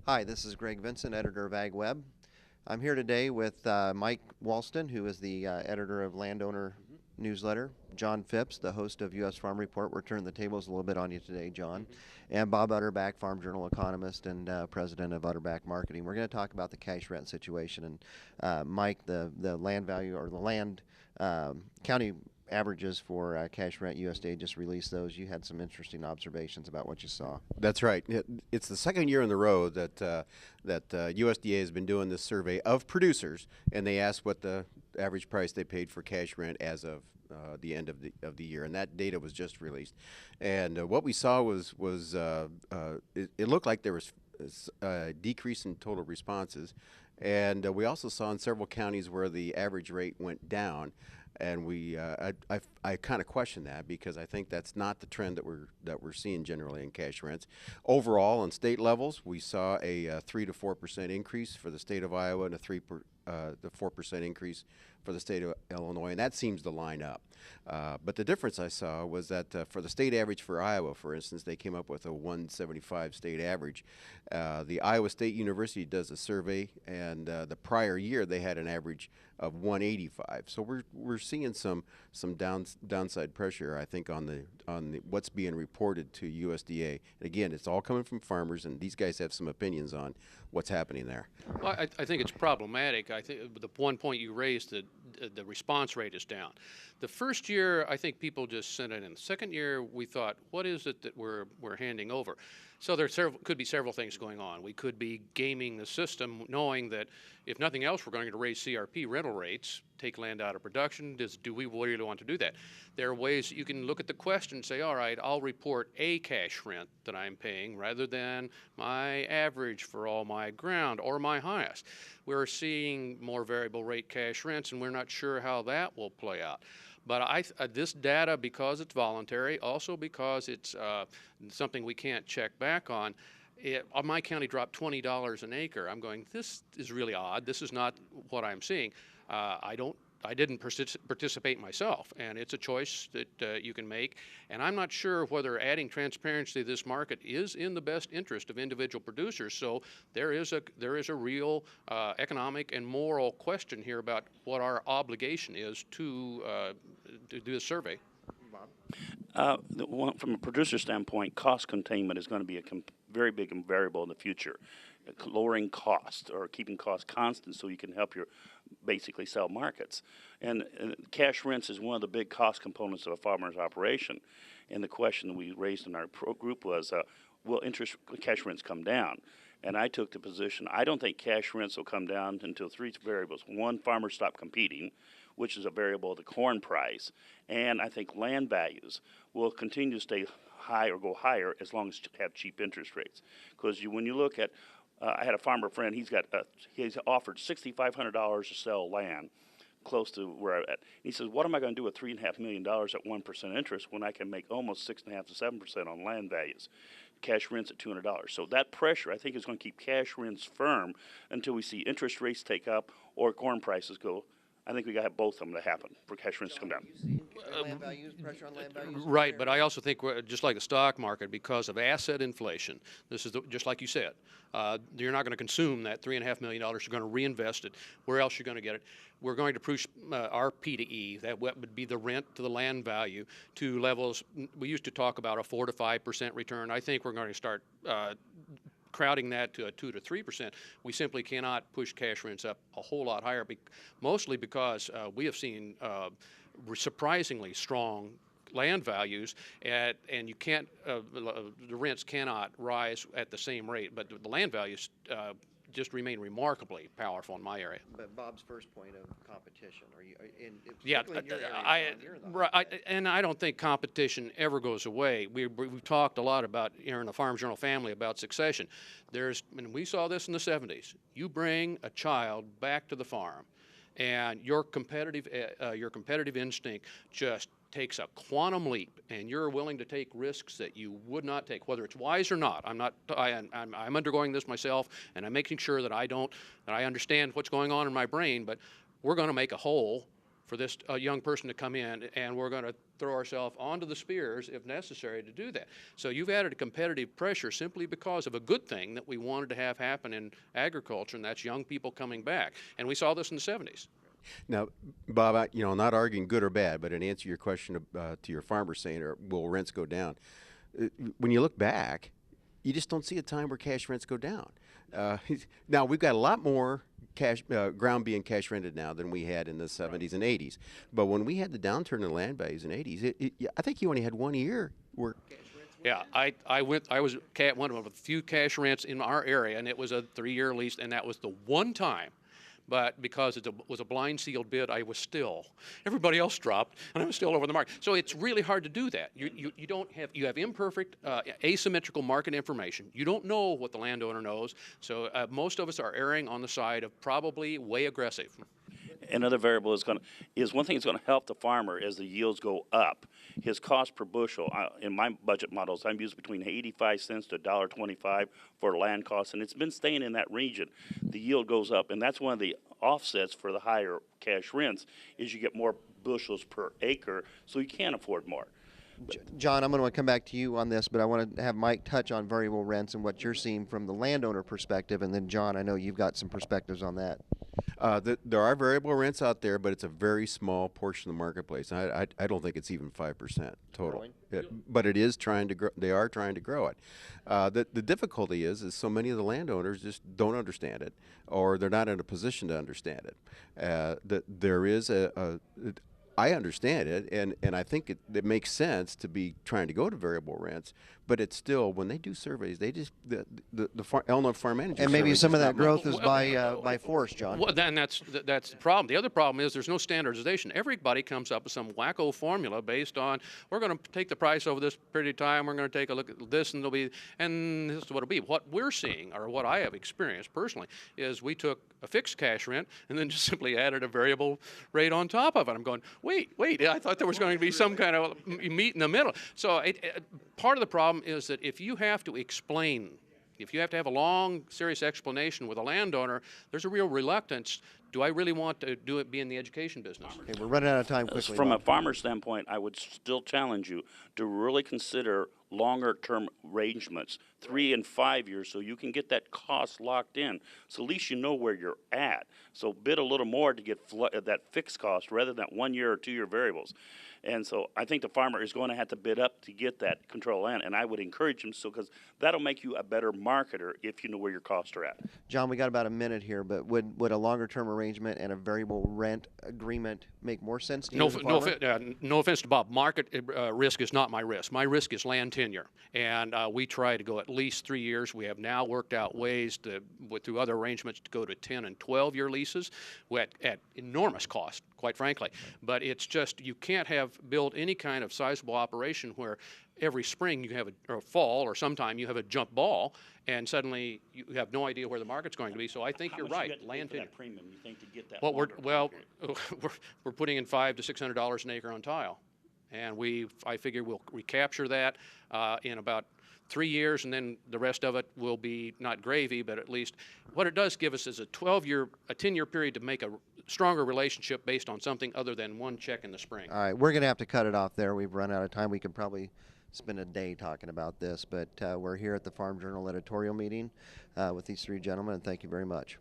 Hi, this is Greg Vincent, editor of AgWeb. I'm here today with Mike Walston, who is the editor of Landowner Newsletter, John Phipps, the host of U.S. Farm Report. We're turning the tables a little bit on you today, John, and Bob Utterback, Farm Journal economist and president of Utterback Marketing. We're going to talk about the cash rent situation. And Mike, the land value or the land county averages for cash rent, USDA just released those. You had some interesting observations about what you saw. That's right. It's the second year in a row that USDA has been doing this survey of producers, and they asked what the average price they paid for cash rent as of the end of the year, and that data was just released. And what we saw was it looked like there was a decrease in total responses, and we also saw in several counties where the average rate went down. And I kind of question that, because I think that's not the trend that we're seeing generally in cash rents. Overall, on state levels, we saw a 3 to 4% increase for the state of Iowa and a 4% increase for the state of Illinois, and that seems to line up. But the difference I saw was that for the state average for Iowa, for instance, they came up with a 175 state average. The Iowa State University does a survey, and the prior year they had an average of 185. So we're seeing some downside pressure, I think, on the what's being reported to USDA. Again, it's all coming from farmers, and these guys have some opinions on what's happening there. Well, I think it's problematic. I think the one point you raised, that the response rate is down. The first year, I think people just sent it in. The second year, we thought, what is it that we're handing over? So there could be several things going on. We could be gaming the system, knowing that if nothing else, we're going to raise CRP rental rates, take land out of production. Do we really want to do that? There are ways you can look at the question and say, all right, I'll report a cash rent that I'm paying rather than my average for all my ground or my highest. We're seeing more variable rate cash rents, and we're not sure how that will play out. But this data, because it's voluntary, also because it's something we can't check back on, my county dropped $20 an acre. I'm going, this is really odd. This is not what I'm seeing. I didn't participate myself, and it's a choice that you can make. And I'm not sure whether adding transparency to this market is in the best interest of individual producers. So there is a real economic and moral question here about what our obligation is to do this survey. From a producer standpoint, cost containment is going to be a very big variable in the future. Lowering costs or keeping costs constant so you can help your basically sell markets. And cash rents is one of the big cost components of a farmer's operation. And the question we raised in our group was, will cash rents come down? And I took the position, I don't think cash rents will come down until three variables. One, farmers stop competing, which is a variable of the corn price. And I think land values will continue to stay high or go higher as long as you have cheap interest rates. Because when you look at, I had a farmer friend, he's offered $6,500 to sell land close to where I'm at. He says, what am I going to do with $3.5 million at 1% interest when I can make almost 6.5 to 7% on land values? Cash rents at $200. So that pressure, I think, is going to keep cash rents firm until we see interest rates take up or corn prices go. I think we got to have both of them to happen for cash rents to come down. Land values, pressure on land values? Right, but I also think just like the stock market, because of asset inflation, this is just like you said, you're not going to consume that $3.5 million. You're going to reinvest it. Where else are you going to get it? We're going to push our P to E, that would be the rent to the land value, to levels. We used to talk about a 4 to 5% return. I think we're going to start crowding that to a 2 to 3%. We simply cannot push cash rents up a whole lot higher, mostly because we have seen surprisingly strong land values, and you can't, the rents cannot rise at the same rate, but the land values just remain remarkably powerful in my area. But Bob's first point of competition, Yeah, and I don't think competition ever goes away. We've talked a lot about here in the Farm Journal family about succession. And we saw this in the 70s. You bring a child back to the farm, and your competitive instinct just takes a quantum leap, and you're willing to take risks that you would not take, whether it's wise or not. I'm undergoing this myself, and I'm making sure that I understand what's going on in my brain. But we're going to make a hole for this young person to come in, and we're going to throw ourselves onto the spears if necessary to do that. So you've added a competitive pressure simply because of a good thing that we wanted to have happen in agriculture, and that's young people coming back. And we saw this in the 70s. Now, Bob, not arguing good or bad, but in answer to your question to your farmer saying, or will rents go down? When you look back, you just don't see a time where cash rents go down. Now, we've got a lot more ground being cash rented now than we had in the 70s and 80s. But when we had the downturn in land values in the 80s, I think you only had 1 year where Yeah, I was one of the few cash rents in our area, and it was a 3-year lease, and that was the one time. But because it was a blind sealed bid, I was still. Everybody else dropped, and I was still over the market. So it's really hard to do that. You have imperfect, asymmetrical market information. You don't know what the landowner knows. So most of us are erring on the side of probably way aggressive. Another variable is one thing that's going to help the farmer as the yields go up. His cost per bushel, in my budget models, I'm using between 85 cents to $1.25 for land costs, and it's been staying in that region. The yield goes up, and that's one of the offsets for the higher cash rents is you get more bushels per acre, so you can afford more. John, I'm going to come back to you on this, but I want to have Mike touch on variable rents and what you're seeing from the landowner perspective, and then John, I know you've got some perspectives on that. There are variable rents out there, but it's a very small portion of the marketplace. I don't think it's even 5% total. But it is trying to grow. They are trying to grow it. The difficulty is so many of the landowners just don't understand it, or they're not in a position to understand it. That there is I understand it, and I think it makes sense to be trying to go to variable rents, but it's still, when they do surveys, they just, the Illinois Farm Manager And maybe surveys some of is that not growth is by force, John. Well, then that's the problem. The other problem is there's no standardization. Everybody comes up with some wacko formula based on, we're going to take the price over this period of time, we're going to take a look at this, and this is what it'll be. What we're seeing, or what I have experienced personally, is we took a fixed cash rent and then just simply added a variable rate on top of it. I'm going, wait, I thought there was going to be some kind of meat in the middle. So part of the problem is that if you have to explain, if you have to have a long, serious explanation with a landowner, there's a real reluctance. Do I really want to be in the education business? Okay, we're running out of time quickly. From a Bob. farmer standpoint, I would still challenge you to really consider longer-term arrangements, 3 and 5 years, so you can get that cost locked in. So at least you know where you're at. So bid a little more to get that fixed cost rather than 1 year or 2 year variables. And so I think the farmer is going to have to bid up to get that control of land, and I would encourage him so, because that'll make you a better marketer if you know where your costs are at. John, we got about a minute here, but would a longer-term arrangement and a variable rent agreement make more sense to you as a farmer? No offense to Bob. Market risk is not my risk. My risk is land tenure, and we try to go at least 3 years. We have now worked out ways through other arrangements to go to 10 and 12-year leases at enormous cost, quite frankly. But it's just, you can't build any kind of sizable operation where every spring you have or fall or sometime you have a jump ball, and suddenly you have no idea where the market's going to be. So I think you're right. Land tenure. Premium, you think, to get that? Well, we're putting in $500 to $600 an acre on tile, and I figure we'll recapture that in about 3 years, and then the rest of it will be not gravy, but at least what it does give us is a 10-year period to make a stronger relationship based on something other than one check in the spring. All right, we're going to have to cut it off there. We've run out of time. We could probably spend a day talking about this, but we're here at the Farm Journal editorial meeting with these three gentlemen, and thank you very much.